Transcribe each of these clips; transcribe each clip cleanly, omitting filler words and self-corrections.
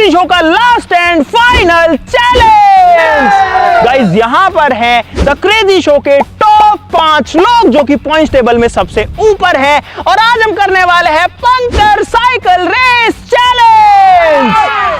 Crazy show का last and final challenge. Guys यहाँ पर है द क्रेजी शो के टॉप 5 लोग जो कि पॉइंट्स टेबल में सबसे ऊपर है, और आज हम करने वाले हैं puncture cycle race challenge.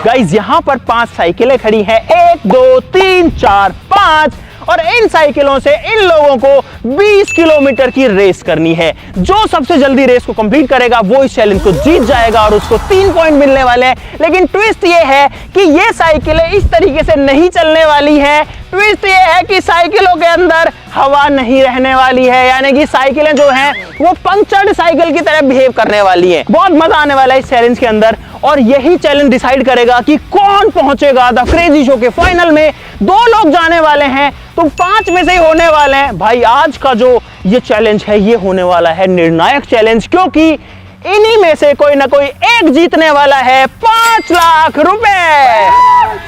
Guys यहाँ पर 5 साइकिलें खड़ी हैं, 1 2 3 4 5, और इन साइकिलों से इन लोगों को 20 किलोमीटर की रेस करनी है। जो सबसे जल्दी रेस को कंप्लीट करेगा वो इस चैलेंज को जीत जाएगा और उसको 3 पॉइंट मिलने वाले हैं। लेकिन ट्विस्ट ये है कि ये साइकिलें इस तरीके से नहीं चलने वाली है। ट्विस्ट ये है कि साइकिलों के अंदर हवा नहीं रहने वाली है, यानी कि साइकिलें जो हैं वो पंक्चर्ड साइकिल की तरह बिहेव करने वाली हैं। बहुत मजा आने वाला है इस चैलेंज के अंदर, और यही चैलेंज डिसाइड करेगा कि कौन पहुंचेगा द क्रेजी शो के फाइनल में। 2 लोग जाने वाले हैं तो 5 में से ही होने वाले हैं। भाई आज का जो ये चैलेंज है ये होने वाला है निर्णायक चैलेंज, क्योंकि इन्हीं में से कोई ना कोई एक जीतने वाला है 5 लाख रुपए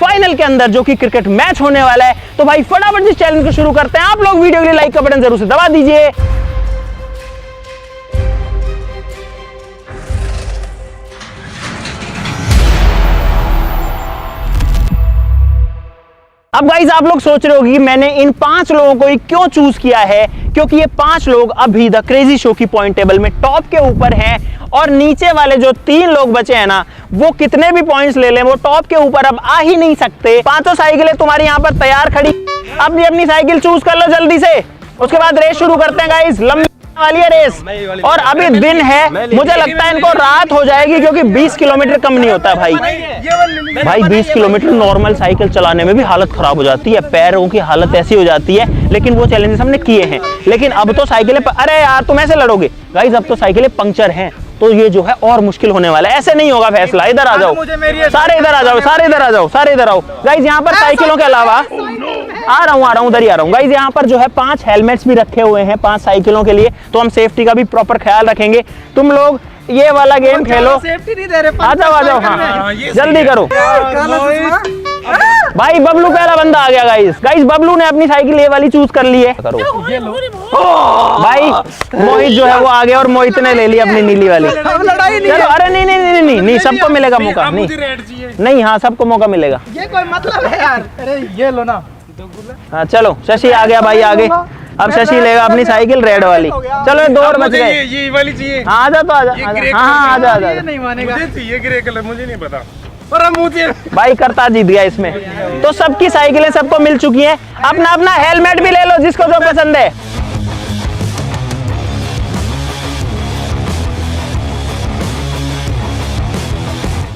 फाइनल के अंदर, जो कि क्रिकेट मैच होने वाला है। तो भाई फटाफट इस चैलेंज को शुरू करते हैं। आप लोग वीडियो के लिए लाइक का बटन जरूर से दबा दीजिए। अब गाइस आप लोग सोच रहे होगी कि मैंने इन 5 लोगों को ही क्यों चूज किया है, क्योंकि ये 5 लोग अभी द क्रेजी शो की पॉइंट टेबल में टॉप के ऊपर हैं, और नीचे वाले जो 3 लोग बचे हैं ना, वो कितने भी पॉइंट्स ले लें वो टॉप के ऊपर अब आ ही नहीं सकते। 5 साइकिलें तुम्हारी यहाँ पर तैयार खड़ी, अपनी साइकिल चूज कर लो जल्दी से, उसके बाद रेस शुरू करते हैं। गाइस लंबी वाली है रेस, और अभी दिन है, मुझे लगता है इनको रात हो जाएगी, क्योंकि 20 किलोमीटर कम नहीं होता भाई। 20 किलोमीटर नॉर्मल साइकिल चलाने में भी हालत खराब हो जाती है, पैरों की हालत ऐसी हो जाती है। लेकिन वो चैलेंजेस हमने किए हैं, लेकिन अब तो साइकिलें अरे यार तुम ऐसे लड़ोगे गाइस, अब तो साइकिलें पंक्चर हैं, तो ये जो है और मुश्किल होने वाला है। ऐसे नहीं होगा फैसला। इधर आ जाओ, सारे इधर आ जाओ, सारे इधर आ जाओ, सारे इधर आओ। गाइस यहाँ पर साइकिलों के अलावा आ रहा हूँ उधर ही आ रहा हूँ। गाइस यहाँ पर जो है 5 हेलमेट्स भी रखे हुए हैं 5 साइकिलों के लिए, तो हम सेफ्टी का भी प्रॉपर ख्याल रखेंगे। तुम लोग ये वाला गेम खेलो, सेफ्टी नहीं दे रहे। आ जाओ, हाँ जल्दी करो। भाई बबलू पहला बंदा आ गया। गाइस बबलू ने अपनी साइकिल ये वाली चूज कर ली है। करो भाई, मोहित जो है वो आ गया और मोहित ने ले ली अपनी नीली वाली। चलो अरे नहीं, सबको मिलेगा मौका। नहीं हाँ सबको मौका मिलेगा। ये कोई मतलब है यार? अरे ये लो ना। हाँ चलो शशि आ गया भाई आगे। अब शशि लेगा अपनी साइकिल रेड वाली। चलो 2 और बच गए। ये वाली चाहिए। हाँ आ जा तो आ जा। हाँ आ जा। नहीं मानेगा। ये ग्रे कलर मुझे नहीं पता। भाई करता जीत गया इसमें। तो सबकी साइकिलें सबको मिल चुकी हैं। अपना हेलमेट भी ले लो जिसको जो पसंद है।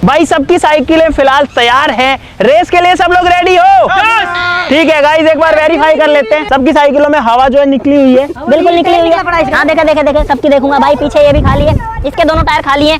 भाई सबकी साइकिलें फिलहाल तैयार हैं। रेस के लिए सब लोग रेडी हो? ठीक है गाइस, एक बार वेरीफाई कर लेते हैं। सबकी साइकिलों में हवा जो है निकली हुई है। बिल्कुल निकली हुई है। हाँ देखे सबकी देखूंगा भाई। पीछे ये भी खाली है, इसके दोनों टायर खाली हैं।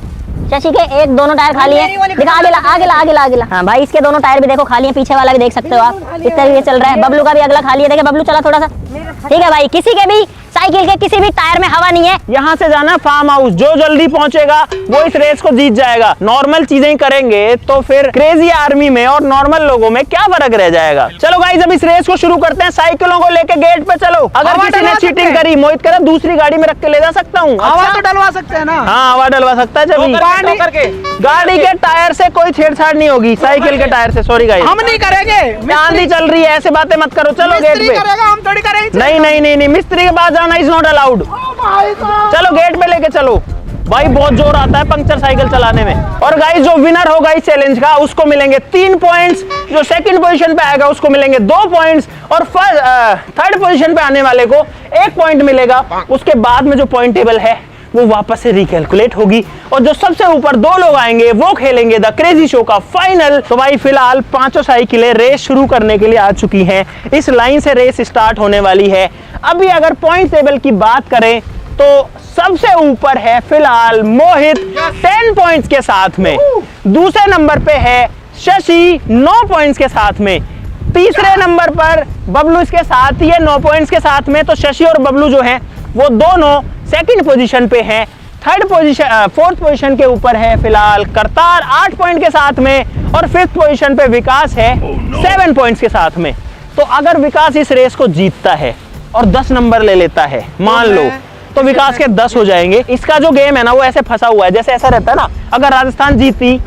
शशि के दोनों टायर खाली है। दिखा आगे ला। हाँ भाई इसके दोनों टायर भी देखो खाली है, पीछे वाला भी देख सकते हो आप, इस तरीके चल रहा है। बबलू का भी अगला खाली है, देखे बबलू चला थोड़ा सा। ठीक है भाई, किसी के भी साइकिल के किसी भी टायर में हवा नहीं है। यहाँ से जाना फार्म हाउस, जो जल्दी पहुंचेगा वो इस रेस को जीत जाएगा। नॉर्मल चीजें करेंगे तो फिर क्रेजी आर्मी में और नॉर्मल लोगों में क्या फर्क रह जाएगा। चलो गाइस अब इस रेस को शुरू करते हैं। साइकिलों को लेके गेट पे चलो। अगर किसी ने चीटिंग करी, मोहित कह रहा दूसरी गाड़ी में रख के ले जा सकता हूँ। हवा तो डलवा सकते हैं ना? हाँ हवा डलवा सकता है। जब गाड़ी के टायर से कोई छेड़छाड़ नहीं होगी, साइकिल के टायर से। सॉरी गाइस, हम नहीं करेंगे। आंधी चल रही है, ऐसे बातें मत करो। चलो गेट पे। हम थोड़ी करेंगे। नहीं, मिस्त्री के पास जाना इज नॉट अलाउड। चलो गेट पे लेके चलो। भाई बहुत जोर आता है पंक्चर साइकिल चलाने में। और गाइस जो विनर होगा इस चैलेंज का उसको मिलेंगे 3 पॉइंट्स, जो सेकंड पोजीशन पे आएगा उसको मिलेंगे 2 पॉइंट्स, और थर्ड पोजीशन पे आने वाले को 1 पॉइंट मिलेगा। उसके बाद में जो पॉइंट टेबल है वो वापस से रिकैलकुलेट होगी, और जो सबसे ऊपर 2 लोग आएंगे वो खेलेंगे द क्रेजी शो का फाइनल। तो भाई फिलहाल 5 साइकिलें रेस शुरू करने के लिए आ चुकी हैं। इस लाइन से रेस स्टार्ट होने वाली है। अभी अगर पॉइंट टेबल की बात करें तो सबसे ऊपर है फिलहाल मोहित 10 पॉइंट्स के साथ में। दूसरे नंबर पे है शशि 9 पॉइंट्स के साथ में। तीसरे नंबर पर बबलू इसके साथ ही है 9 पॉइंट्स के साथ में। तो शशि और बबलू जो हैं वो दोनों सेकंड पोजीशन पे हैं। फोर्थ पोजीशन के ऊपर है फिलहाल करतार 8 पॉइंट के साथ में, और 5th पोजीशन पे विकास है 7 पॉइंट्स के साथ में। तो अगर विकास इस रेस को जीतता है और 10 नंबर ले लेता है मान लो, तो विकास के 10 हो जाएंगे। इसका जो गेम है ना वो ऐसे फंसा हुआ है, जैसे ऐसा रहता है ना, अगर राजस्थान जीती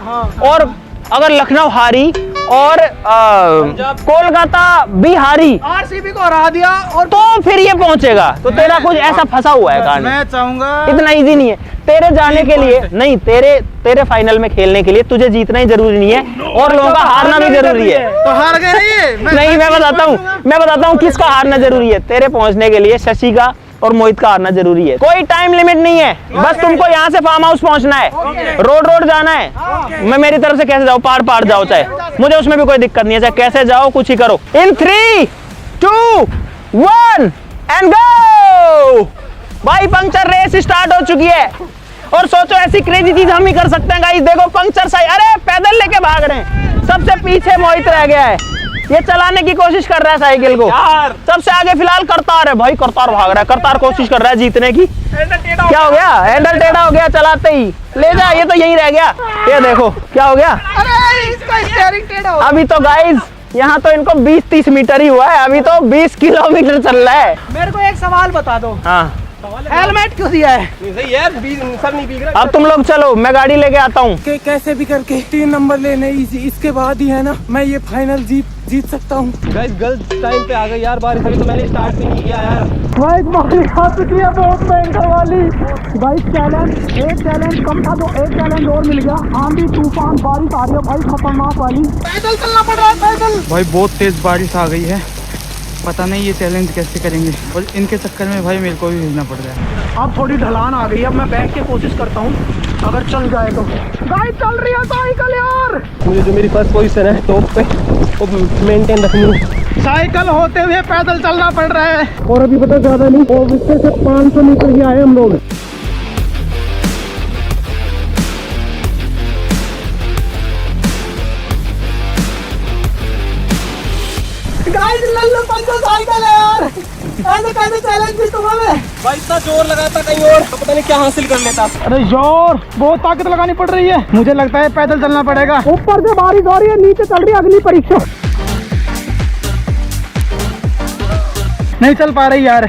और अगर लखनऊ हारी और कोलकाता भी हारी आरसीबी को हरा दिया और तो फिर ये पहुंचेगा। तो तेरा कुछ ऐसा फंसा हुआ है कहानी। मैं चाहूंगा इतना इजी नहीं है तेरे जाने के लिए, नहीं तेरे फाइनल में खेलने के लिए तुझे जीतना ही जरूरी नहीं है और लोगों का हारना भी जरूरी है। तो हार गए ये नहीं, मैं बताता हूँ किसका हारना जरूरी है। तेरे पहुंचने के लिए शशि का और मोहित का हारना जरूरी है। कोई टाइम लिमिट नहीं है, बस तुमको यहाँ से फार्म हाउस पहुंचना है, रोड जाना है। मैं मेरी तरफ से कैसे जाऊँ, पार जाओ, चाहे मुझे उसमें भी कोई दिक्कत नहीं है, चाहे कैसे जाओ, कुछ ही करो। इन 3, 2, 1 एंड गो। भाई पंक्चर रेस स्टार्ट हो चुकी है और सोचो ऐसी क्रेजी चीज हम ही कर सकते हैं गाइस। देखो पंक्चर साइकिल, अरे पैदल लेके भाग रहे हैं। सबसे पीछे मोहित रह गया है, ये चलाने की कोशिश कर रहा है साइकिल को। सबसे आगे फिलहाल करतार है, भाई करतार भाग रहा है, करतार कोशिश कर रहा है जीतने की। क्या हो गया, हैंडल टेढ़ा हो गया चलाते ही। ले जा, ये तो यही रह गया। ये देखो क्या हो गया, अरे इसका स्टीयरिंग टेढ़ा हो गया। अभी तो गाइस यहाँ तो इनको 20-30 मीटर ही हुआ है, अभी तो 20 किलोमीटर चल रहा है। मेरे को एक सवाल बता दो, हाँ हेलमेट क्यों दिया है? सर नहीं पीक रहा। अब तुम लोग चलो, मैं गाड़ी लेके आता हूँ। कैसे भी करके 3 नंबर लेने, इसके बाद ही है ना मैं ये फाइनल जीत सकता हूँ। गाइस गलत टाइम पे आ गई यार, बारिश अभी तो मैंने स्टार्ट भी नहीं किया यार। भाई बारिश आ चुकी है बहुत भयंकर वाली। भाई एक चैलेंज कम था तो एक चैलेंज और मिल गया। आंधी तूफान बारिश आ रही है भाई, खतरनाक वाली। पैदल चलना पड़ रहा है, पैदल। भाई बहुत तेज बारिश आ गई है, पता नहीं ये चैलेंज कैसे करेंगे और इनके चक्कर में भाई मेरे को भी भेजना पड़ रहा है। अब थोड़ी ढलान आ गई है, अब मैं बैठ के कोशिश करता हूँ, अगर चल जाए तो। गाइस चल रही है साइकिल यार। मुझे जो मेरी फर्स्ट पोजीशन है टॉप पे वो मेंटेन रखनी है। साइकिल होते हुए पैदल चलना पड़ रहा है। और अभी पता ज्यादा नहीं, और इससे से 500 मीटर ही आए हम लोग। गाइस लल्लू पंचो साइकिल है यार, ऐसे कैसे चैलेंज भी तुम्हारे? भाई इतना जोर लगाता कहीं और तो पता नहीं क्या हासिल कर लेता। अरे जोर, बहुत ताकत लगानी पड़ रही है। मुझे लगता है पैदल चलना पड़ेगा। ऊपर से बारिश हो रही है, नीचे चल रही है अगली परीक्षा। नहीं चल पा रही यार,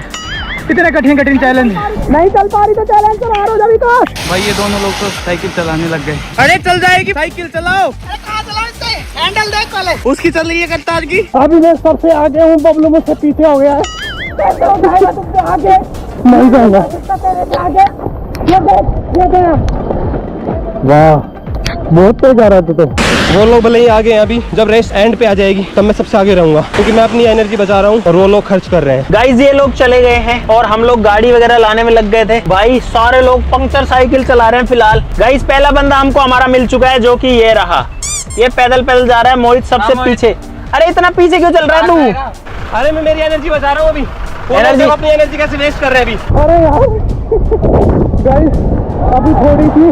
इतने कठिन चैलेंज नहीं चल पा रही तो चैलेंज तो हार हो जा विकास। भाई ये दोनों लोग तो साइकिल चलाने लग गए। अरे चल जाएगी, साइकिल चलाओ। अरे कहाँ चलाओ इससे? हैंडल देख पहले। उसकी चल रही है करतार की। अभी मैं सबसे आगे हूँ, बबलू मुझसे पीछे हो गया है। आगे नहीं जाऊंगा। वाह बहुत तेज आ रहा था। तो वो लोग भले ही आगे हैं, अभी जब रेस एंड पे आ जाएगी तब मैं सबसे आगे रहूंगा, क्योंकि मैं अपनी एनर्जी बचा रहा हूँ और वो लोग खर्च कर रहे हैं। गाइस ये लोग चले गए हैं और हम लोग गाड़ी वगैरह लाने में लग गए थे। भाई सारे लोग पंक्चर साइकिल चला रहे हैं फिलहाल। गाइस पहला बंदा हमको हमारा मिल चुका है, जो कि ये रहा। ये पैदल जा रहा है, मोहित सबसे पीछे। अरे इतना पीछे क्यों चल रहा है तू? अरे मैं मेरी एनर्जी बचा रहा हूँ अभी। एनर्जी अपनी एनर्जी कैसे वेस्ट कर रहे हैं अभी? अरे यार गाइस अभी थोड़ी सी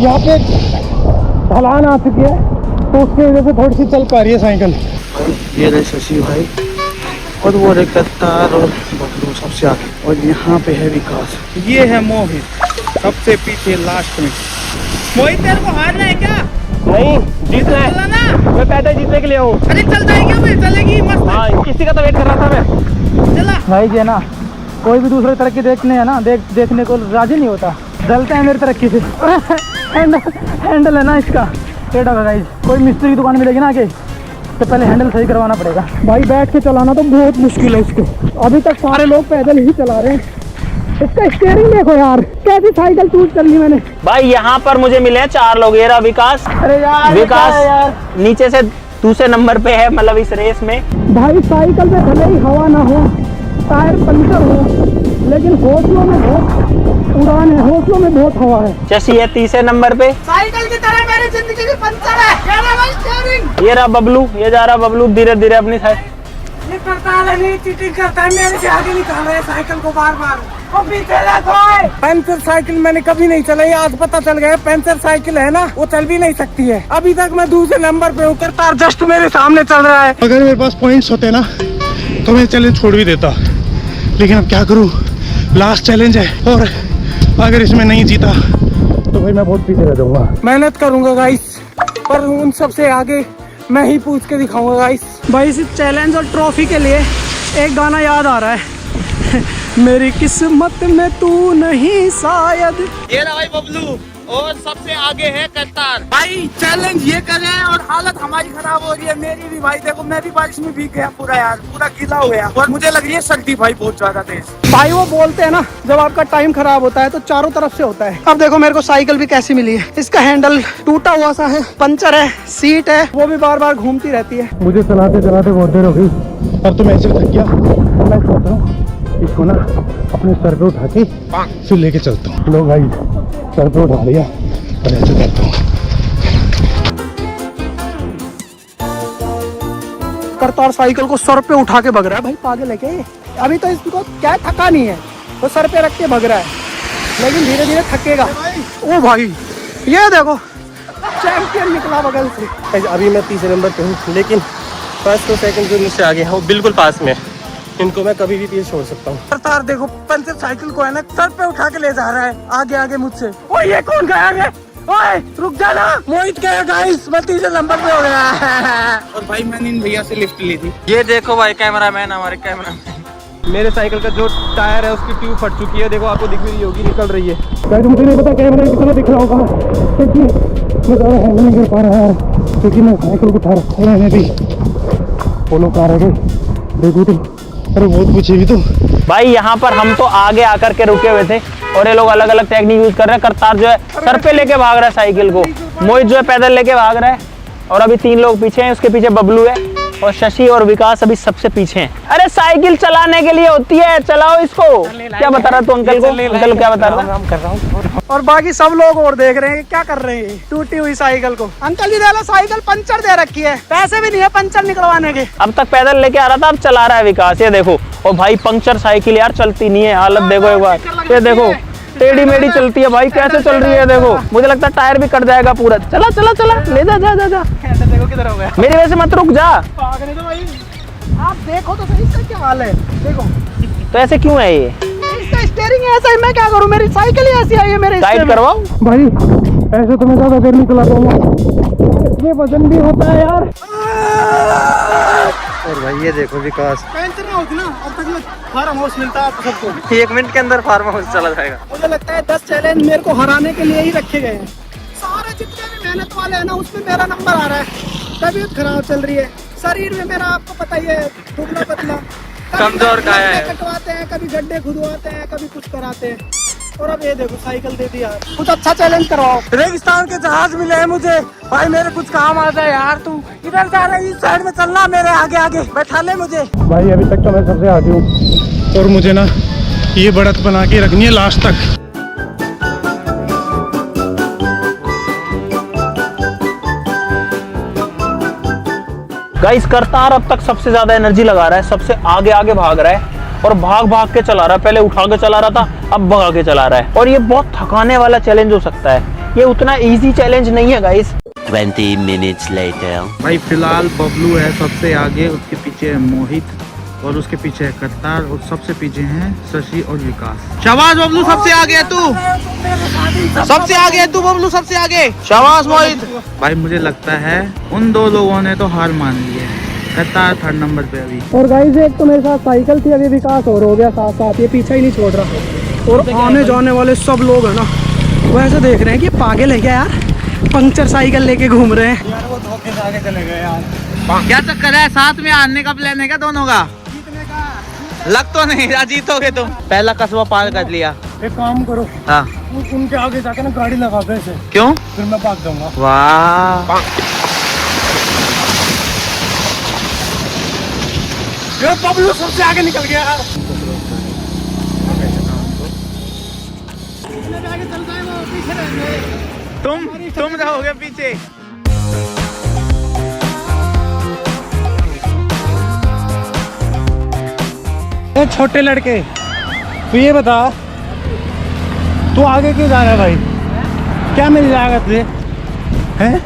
यहाँ पे ढलान आ चुकी है, तो उसकी वजह से थोड़ी सी चल पा रही है साइकिल। ये रहे शशि भाई और वो रहे करतार और बबलू सबसे आगे, और यहाँ पे है विकास। ये है मोहित सबसे पीछे लास्ट में। मोहित तेरे को हारना है क्या? नहीं जीतना है, चलाना। मैं पैदल जीतने के लिए हूँ। अरे चल जाएगी, अभी चलेगी मस्त। हाँ किसी का तो वेट कर रहा था मैं। चला भाई जी है ना, कोई भी दूसरे तरक्की देखने है ना देखने को राजी नहीं होता, जलते हैं मेरी तरक्की से। हैंडल है ना इसका टेढ़ा है गाइस। कोई मिस्त्री की दुकान मिलेगी ना आगे तो पहले हैंडल सही करवाना पड़ेगा। भाई बैठ के चलाना तो बहुत मुश्किल है इसको। अभी तक सारे लोग पैदल ही चला रहे हैं। इसका स्टीयरिंग देखो यार, कैसी साइकिल चूज कर ली मैंने। भाई यहाँ पर मुझे मिले हैं 4 लोग। ये रहा विकास। अरे यार विकास नीचे से दूसरे नंबर पे है, मतलब इस रेस में। भाई साइकिल में भले ही हवा ना हो, टायर पंचर हो, लेकिन हौसलों में बहुत उड़ान है, हौसलों में बहुत हवा है। शशि है तीसरे नंबर पे। साइकिल की तरह मेरी जिंदगी भी पंचर है। क्या रहा भाई स्टीयरिंग? ये रहा बबलू, ये जा रहा बबलू धीरे धीरे अपनी साइड। ये करता है नहीं, चीटिंग करता है, मेरे से आगे निकाल रहा है साइकिल को बार बार। पंचर साइकिल मैंने कभी नहीं चलाई, आज पता चल गया पंचर साइकिल है ना वो चल भी नहीं सकती है। अभी तक मैं दूसरे नंबर पे हूँ, करतार जस्ट मेरे सामने चल रहा है। अगर मेरे पास पॉइंट्स होते ना तो मैं चैलेंज छोड़ भी देता, लेकिन अब क्या करूँ, लास्ट चैलेंज है और अगर इसमें नहीं जीता तो भाई मैं बहुत पीछे रह जाऊंगा। मेहनत करूंगा गाइस, पर उन सबसे आगे मैं ही पूछ के दिखाऊंगा गाइस। भाई इस चैलेंज और ट्रॉफी के लिए एक गाना याद आ रहा है। मेरी किस्मत में तू नहीं शायद। ये रहा भाई बबलू, और सबसे आगे है कतार। भाई चैलेंज ये कर रहे हैं और हालत हमारी खराब हो रही है, मेरी भी भाई। देखो मैं भी बारिश में भीग गया पूरा यार, पूरा गीला हो गया और मुझे लग रही है सर्दी भाई बहुत ज्यादा तेज। भाई वो बोलते हैं ना, जब आपका टाइम खराब होता है तो चारों तरफ से होता है। अब देखो मेरे को साइकिल भी कैसी मिली है, इसका हैंडल टूटा हुआ सा है, पंचर है, सीट है, वो भी बार बार घूमती रहती है। मुझे चलाते चलाते बहुत देर हो गई, अब तो मैं ऐसे थक गया। मैं सोच रहा हूँ इसको ना अपने सर पे उठा के फिर लेके चलता हूँ। लो भाई सर पे उठा लिया और ऐसे करता हूँ। करतार साइकिल को सर पे उठा के भग रहा है भाई, पागल है क्या ये? अभी तो इसको क्या थका नहीं है, वो सर पे रख के भग रहा है, लेकिन धीरे धीरे थकेगा। ओ भाई ये देखो चैंपियन निकला बगल से। अभी मैं तीसरे नंबर पे हूँ, लेकिन फर्स्ट और सेकंड जो मुझसे आगे हैं वो बिल्कुल पास में है। इनको मैं कभी भी पीछे छोड़ सकता हूँ। करतार देखो पंचर साइकिल को है ना सर पे उठा के ले जा रहा है आगे आगे मुझसे। ओ ये कौन गया आगे? ओए रुक जा ना, मोहित गया गाइस, मैं तीसरे नंबर पे हो गया। और भाई मैंने इन भैया से लिफ्ट ली थी। ये देखो भाई कैमरामैन, हमारे कैमरामैन। मेरे साइकिल का जो टायर है उसकी ट्यूब फट चुकी है, देखो आपको दिख भी रही होगी, निकल रही है। शायद मुझे नहीं पता कैमरा कितना दिख रहा होगा, क्योंकि मैं ज़्यादा हैंडल नहीं कर पा रहा है, क्योंकि मैं साइकिल को उठा रखा है। मैंने भी पोलो कार है देखो तो, अरे बहुत कुछ है भी तो। भाई यहाँ पर हम तो आगे आकर के रुके हुए थे और ये लोग अलग अलग टेक्निक यूज कर रहे हैं। करतार जो है सर पे लेके भाग रहा है साइकिल को, मोहित जो है पैदल लेके भाग रहा है, और अभी 3 लोग पीछे हैं। उसके पीछे बबलू है और शशि और विकास अभी सबसे पीछे हैं। अरे साइकिल चलाने के लिए होती है, चलाओ इसको। क्या बता रहा तू अंकल को? अंकल क्या बता रहा कर रहा हूँ। और बाकी सब लोग और देख रहे हैं कि क्या कर रहे हैं टूटी हुई साइकिल को। अंकल जी दे साइकिल पंचर दे रखी है, पैसे भी नहीं है पंचर निकलवाने के। अब तक पैदल लेके आ रहा था, अब चला रहा है विकास। ये देखो, और भाई पंक्चर साइकिल यार चलती नहीं है, हालत देखो एक बार। ये देखो टेढ़ी मेढ़ी चलती है भाई, कैसे चल रही है देखो। मुझे लगता है टायर भी कट जाएगा पूरा। चला चला चला, ले जा जा जा जा। देखो किधर हो गया मेरी वजह से मत रुक जा। भागने दो भाई, आप देखो तो सही इसका क्या हाल है। देखो तो ऐसे क्यों है ये? इसका स्टीयरिंग ऐसा है, मैं क्या करूं, मेरी साइकिल ही ऐसी आई है मेरे। टाइट करवाओ भाई ऐसे तो मैं ज़्यादा देर नहीं चला पाऊंगा, इसमें वजन भी होता है यार। और भाई ये देखो विकास, पैंचर ना होती ना अब तक मैं फार्म हाउस मिलता है आप सबको। 1 मिनट के अंदर फार्म हाउस चला जाएगा। मुझे लगता है 10 चैलेंज मेरे को हराने के लिए ही रखे गए हैं। सारे जितने भी मेहनत वाले हैं ना उसमें मेरा नंबर आ रहा है। तबीयत खराब चल रही है, शरीर में मेरा आपको पता ही है दुबला पतला, कमजोर का है। कटवाते हैं, कभी गड्ढे खुदवाते हैं, कभी कुछ कराते हैं। और अब ये देखो साइकिल दे दी यार। कुछ अच्छा चैलेंज करवाओ। रेगिस्तान के जहाज मिले हैं मुझे भाई, मेरे कुछ काम आ जाए यार। तू इधर जा रहा है, इस साइड में चलना, मेरे आगे आगे बैठा ले मुझे। भाई अभी तक तो मैं सबसे आगे हूँ और मुझे ना ये बढ़त बना के रखनी है लास्ट तक। गाइस करतार अब तक सबसे ज्यादा एनर्जी लगा रहा है, सबसे आगे आगे भाग रहा है और भाग भाग के चला रहा है। पहले उठा के चला रहा था, अब भगा के चला रहा है। और ये बहुत थकाने वाला चैलेंज हो सकता है, ये उतना इजी चैलेंज नहीं है गाइस। 20 minutes later. भाई फिलहाल बबलू है सबसे आगे, उसके पीछे है मोहित और उसके पीछे है करतार और सबसे पीछे हैं शशि और विकास। शाबाश बबलू, सबसे आगे है तू, सबसे आगे है तू बबलू, सबसे आगे। शाबाश मोहित। भाई मुझे लगता है उन 2 लोगों ने तो हार मान ली है। करतार 3rd नंबर पे अभी। और गाइस एक तो मेरे साथ साइकिल थी, अभी विकास और हो गया साथ साथ, ये पीछा ही नहीं छोड़ रहा। और आने जाने वाले सब लोग है ना वो ऐसे देख रहे हैं कि पागल है क्या यार, पंक्चर साइकिल लेके घूम रहे हैं यार। वो धोखे से आगे चले गए यार। क्या चक्कर है, साथ में आने का प्लान है क्या दोनों का? लग तो नहीं रहा जीतोगे तुम। पहला कस्बा पार कर लिया। एक काम करो, हाँ उनके आगे जाके ना गाड़ी लगा दो ऐसे, क्यों? फिर मैं भाग जाऊंगा। वाह बबलू सबसे आगे निकल गया यार। तुम रहोगे पीछे। छोटे लड़के तू ये बता, तू आगे क्यों जा रहा है भाई? क्या मिल जाएगा तुझे? हैं?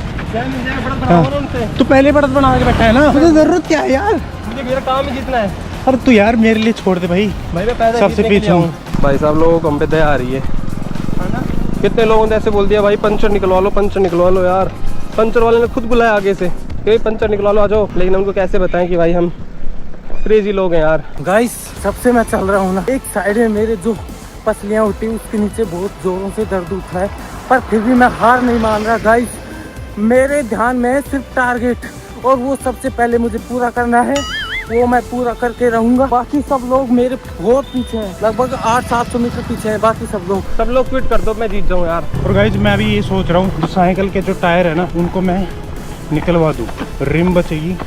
तू पहले बढ़त बना के बैठा है ना, तुझे जरूरत क्या है यार? मुझे मेरा काम ही जितना है। अरे तू यार मेरे लिए छोड़ दे भाई, भाई मैं पैदल सबसे पीछे हूँ। भाई साहब लोगों को हम पे दया आ रही है ना? कितने लोगों ने ऐसे बोल दिया भाई पंचर निकलवा लो, पंचर निकलवा लो। यार पंचर वाले ने खुद बुलाया आगे से कि पंचर निकलवा लो, आ जाओ। लेकिन उनको कैसे बताएं कि भाई हम क्रेजी लोग हैं यार। गाइस सबसे मैं चल रहा हूँ ना, एक साइड में मेरे जो पसलियाँ उठी, उसके नीचे बहुत जोरों से दर्द उठा है, पर फिर भी मैं हार नहीं मान रहा गाइस। मेरे ध्यान में है सिर्फ टारगेट, और वो सबसे पहले मुझे पूरा करना है, वो मैं पूरा करके रहूंगा। बाकी सब लोग मेरे बहुत पीछे हैं, लगभग 800-700 मीटर पीछे हैं बाकी सब लोग क्विट कर दो, मैं जीत जाऊँ यार। और गाइज मैं भी ये सोच रहा हूँ, जो साइकिल के जो टायर है ना उनको मैं निकलवा दूँ, रिम बचेगी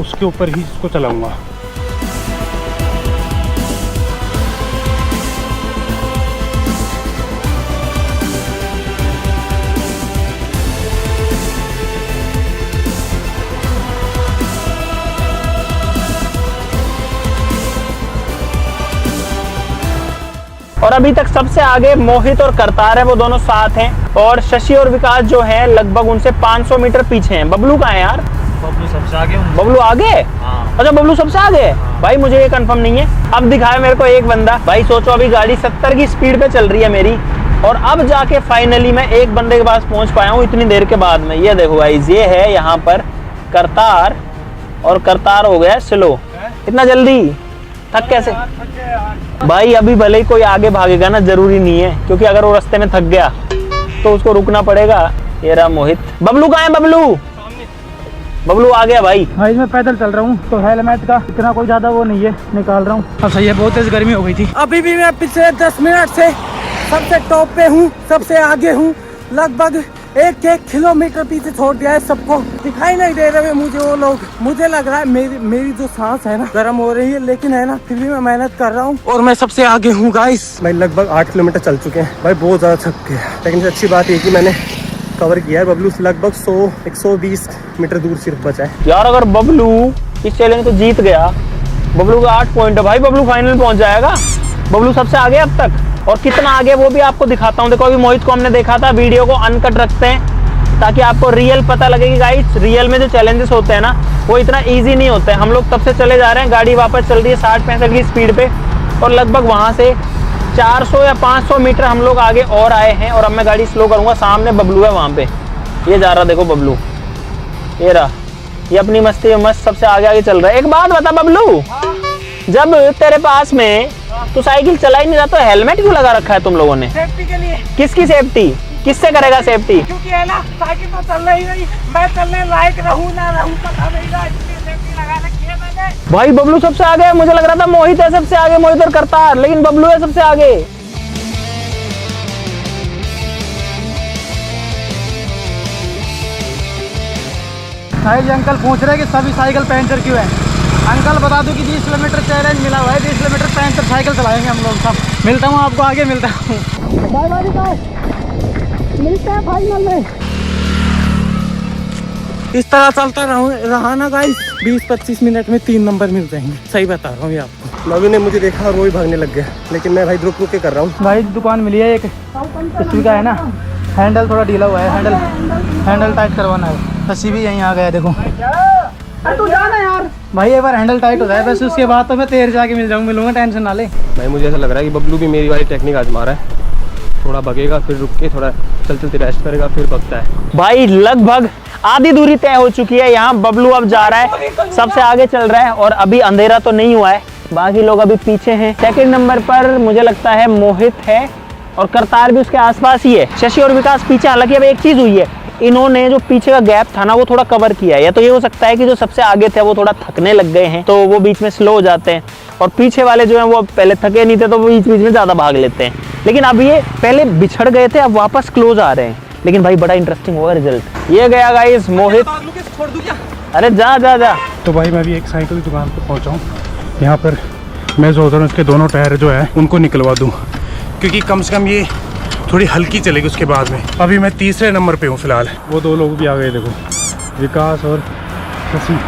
उसके ऊपर ही इसको चलाऊँगा। और अभी तक सबसे आगे मोहित और करतार है, वो दोनों साथ हैं, और शशि और विकास जो है लगभग उनसे 500 मीटर पीछे हैं। बबलू कहाँ है यार? बबलू सबसे आगे। बबलू आगे? अच्छा, बबलू सबसे आगे है। भाई मुझे ये कंफर्म नहीं है। अब दिखाया मेरे को एक बंदा। भाई सोचो, अभी गाड़ी 70 की स्पीड पे चल रही है मेरी, और अब जाके फाइनली मैं एक बंदे के पास पहुंच पाया हूँ इतनी देर के बाद में। ये देखो गाइस, ये है यहाँ पर करतार, और करतार हो गया स्लो। इतना जल्दी थक कैसे? भाई अभी भले ही कोई आगे भागेगा ना, जरूरी नहीं है, क्योंकि अगर वो रास्ते में थक गया तो उसको रुकना पड़ेगा। ये रहा मोहित। बबलू कहाँ है? बबलू आ गया भाई। भाई मैं पैदल चल रहा हूँ, तो हेलमेट का इतना कोई ज्यादा वो नहीं है, निकाल रहा हूँ। अब सही है, बहुत तेज गर्मी हो गई थी। अभी भी मैं पिछले 10 मिनट से सबसे टॉप पे हूँ, सबसे आगे हूँ। लगभग 1 किलोमीटर पीछे छोड़ दिया है सबको, दिखाई नहीं दे रहे मुझे वो लोग। मुझे लग रहा है मेरी जो सांस है ना गर्म हो रही है, लेकिन है ना फिर भी मैं मेहनत कर रहा हूँ, और मैं सबसे आगे हूँ गाइस। भाई लगभग 8 किलोमीटर चल चुके हैं भाई, बहुत ज़्यादा थक गए। लेकिन अच्छी बात ये कि मैंने कवर किया है। बबलू से लगभग 100-120 मीटर दूर सिर्फ बचा है यार। अगर बबलू इस चैलेंज को जीत गया, बबलू का 8 पॉइंट है भाई, बबलू फाइनल पहुंच जाएगा। बबलू सबसे आगे अब तक, और कितना आगे वो भी आपको दिखाता हूँ। देखो अभी मोहित को हमने देखा था, वीडियो को अनकट रखते हैं ताकि आपको रियल पता लगे कि गाइस रियल में जो चैलेंजेस होते हैं ना वो इतना इजी नहीं होते हैं। हम लोग तब से चले जा रहे हैं, गाड़ी वापस चल रही है 60-65 की स्पीड पे, और लगभग वहाँ से 400 या 500 मीटर हम लोग आगे और आए हैं। और अब मैं गाड़ी स्लो करूँगा, सामने बबलू है वहाँ पे, ये जा रहा, देखो बबलू ये रहा, ये अपनी मस्ती में मस्त सबसे आगे आगे चल रहा है। एक बात बता बबलू, जब तेरे पास में तू साइकिल चला ही नहीं रहा तो हेलमेट क्यों लगा रखा है तुम लोगों ने? सेफ्टी के लिए। किसकी सेफ्टी? किससे करेगा सेफ्टी? क्योंकि है ना साइकिल तो चल रही नहीं, मैं चलने लायक रहूं ना रहूं पता नहीं, इसलिए सेफ्टी लगा रखी है मैंने। भाई बबलू सबसे आगे है, मुझे लग रहा था मोहित है सबसे आगे, मोहित और करतार, लेकिन बबलू है सबसे आगे। भाई जी अंकल पूछ रहे हैं कि सभी साइकिल पंचर क्यों है। अंकल बता दूं कि 20 किलोमीटर चैलेंज मिला हुआ है, 20 किलोमीटर पंचर साइकिल चलाएंगे हम लोग सब। मिलता हूँ आपको आगे, मिलता हूँ। बाय बाय बाय, मिलते हैं फाइनल में। इस तरह चलता रहा ना गाइस, 20-25 मिनट में 3 नंबर मिल जाएंगे, सही बता रहा हूँ ये आपको। नवी ने मुझे देखा और वो ही भागने लग गया, लेकिन मैं भाई रुक के कर रहा हूँ। भाई दुकान मिली है एक, किसी का है ना हैंडल थोड़ा ढीला हुआ है, हैंडल टाइट करवाना है। शशि भी यहीं आ गया, देखो तू जाना यार। भाई एक बार हैंडल टाइट हो जाए बस, उसके बाद तो मैं तेर जाके मिलूंगा, टेंशन ना ले। भाई मुझे ऐसा लग रहा है कि बबलू भी मेरी वाली टेक्निक आजमा रहा है, थोड़ा भगेगा फिर रुक के थोड़ा चलते रेस्ट करेगा फिर भगता है। भाई लगभग आधी दूरी तय हो चुकी है, यहाँ बबलू अब जा रहा है, सबसे आगे चल रहा है, और अभी अंधेरा तो नहीं हुआ है, बाकी लोग अभी पीछे हैं। सेकंड नंबर पर मुझे लगता है मोहित है, और करतार भी उसके आसपास ही है। शशि और विकास पीछे। हालांकि अब एक चीज हुई है, इन्होंने जो पीछे का गैप था ना वो थोड़ा कवर किया है, या तो ये हो सकता है कि जो सबसे आगे थे वो थोड़ा थकने लग गए हैं तो वो बीच में स्लो हो जाते हैं, और पीछे वाले जो हैं वो पहले थके नहीं थे तो वो बीच में ज्यादा भाग लेते हैं। लेकिन अब ये पहले बिछड़ गए थे, अब वापस क्लोज आ रहे हैं। लेकिन भाई बड़ा इंटरेस्टिंग होगा रिजल्ट। ये गया गाइस मोहित। अरे जा जा जा। तो भाई मैं भी एक साइकिल की दुकान पर पहुंचा हूँ, यहाँ पर मैं सोच रहा हूँ इसके दोनों टायर जो है उनको निकलवा दूँ, क्योंकि कम से कम ये थोड़ी हल्की चलेगी उसके बाद में। अभी मैं 3रे नंबर पे हूँ फिलहाल। वो 2 लोग भी आ गए, देखो विकास और शशि।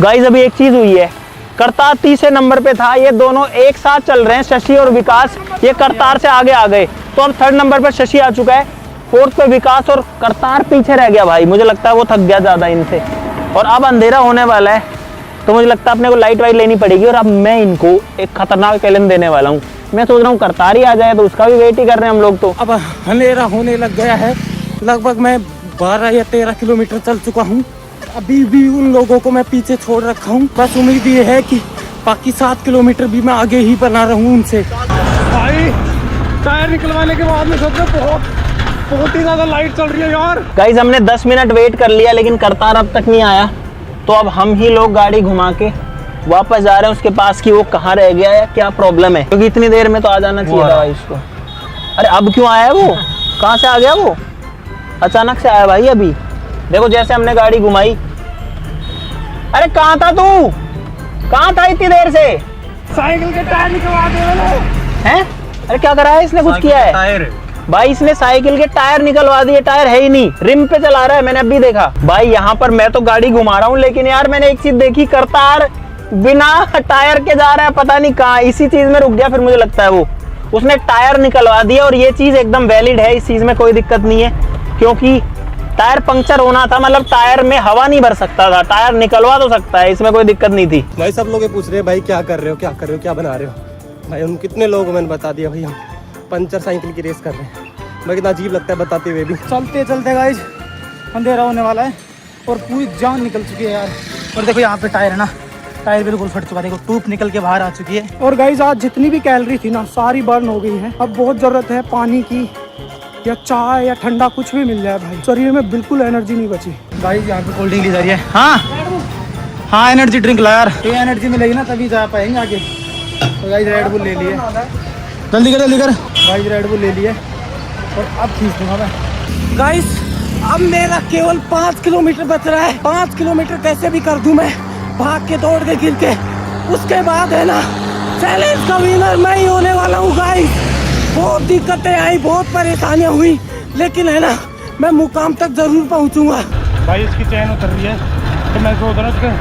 गाइस अभी एक चीज हुई है, करतार 3रे नंबर पे था, ये दोनों एक साथ चल रहे हैं, शशि और विकास। ये करतार से आगे आ गए, तो अब 3rd नंबर पर शशि आ चुका है, 4th पे विकास, और करतार पीछे रह गया। भाई मुझे लगता है वो थक गया ज्यादा इनसे, और अब अंधेरा होने वाला है, तो मुझे लगता है अपने को लाइट वाइट लेनी पड़ेगी, और अब मैं इनको एक खतरनाक चैलेंज देने वाला हूँ। मैं सोच रहा हूँ करतार ही आ जाए, तो उसका भी वेट ही कर रहे हैं हम लोग। तो अब अंधेरा होने लग गया है, लगभग मैं 12 या 13 किलोमीटर चल चुका हूँ। अभी भी उन लोगों को मैं पीछे छोड़ रखा हूँ, बस उम्मीद ये है कि बाकी 7 किलोमीटर भी मैं आगे ही बना रहूँ उनसे। भाई टायर निकलवाने के बाद में सोच रहे बहुत ही ज्यादा लाइट चल रही है यार। गाइज हमने 10 मिनट वेट कर लिया लेकिन करतार अब तक नहीं आया, तो अब हम ही लोग गाड़ी घुमा के वापस जा रहे हैं उसके पास कि वो कहाँ रह गया है, क्या प्रॉब्लम है, क्योंकि इतनी देर में तो आ जाना चाहिए था भाई इसको। अरे अब क्यों आया वो, कहाँ से आ गया वो, अचानक से आया भाई। अभी देखो जैसे हमने गाड़ी घुमाई, अरे कहाँ था तू, कहाँ था इतनी देर से? साइकिल के टायर निकलवा दे हैं? अरे क्या करा है इसने, कुछ किया है टायर भाई? इसने साइकिल के टायर निकलवा दिए, टायर है ही नहीं, रिम पे चला रहा है, मैंने अभी देखा भाई। यहाँ पर मैं तो गाड़ी घुमा रहा हूँ लेकिन यार मैंने एक चीज देखी, करतार बिना टायर के जा रहा है, पता नहीं कहाँ, इसी चीज में रुक गया फिर मुझे लगता है वो, उसने टायर निकलवा दिया। और ये चीज एकदम वैलिड है, इस चीज में कोई दिक्कत नहीं है, क्योंकि टायर पंक्चर होना था, मतलब टायर में हवा नहीं भर सकता था, टायर निकलवा तो सकता है, इसमें कोई दिक्कत नहीं थी। भाई सब लोग ये पूछ रहे हैं भाई क्या कर रहे हो, क्या कर रहे हो, क्या बना रहे हो। भाई हम कितने लोग, मैंने बता दिया भाई, हम पंचर साइकिल की रेस कर रहे हैं। भाई कितना अजीब लगता है बताते हुए भी। चलते चलते गाइज अंधेरा होने वाला है और पूरी जान निकल चुकी है यार। और देखो यहाँ पे टायर है ना, टायर बिल्कुल फट चुका है, देखो टूप निकल के बाहर आ चुकी है। और गाइज आज जितनी भी कैलोरी थी ना सारी बर्न हो गई है। अब बहुत जरूरत है पानी की या चाय या ठंडा कुछ भी मिल जाए भाई, शरीर में बिल्कुल एनर्जी नहीं बची। गाइज यहाँ पे कोल्ड ड्रिंक ली जा रही है। हाँ एनर्जी ड्रिंक ला यार, ये एनर्जी मिलेगी ना तभी जा पाएंगे आगे। तो गाइज रेड बुल ले लिए, जल्दी कर गाइज रेड बुल ले लिए और अब खींच दूंगा मैं। गाइस अब मेरा केवल 5 किलोमीटर बच रहा है, 5 किलोमीटर कैसे भी कर दूं मैं, भाग के दौड़ के गिर के, उसके बाद है ना चैलेंज का विनर मैं ही होने वाला हूँ। गाइस बहुत दिक्कतें आई, बहुत परेशानियां हुई, लेकिन है ना मैं मुकाम तक जरूर पहुँचूंगा। भाई इसकी चैन उतर रही है तो मैं सोच रहा हूँ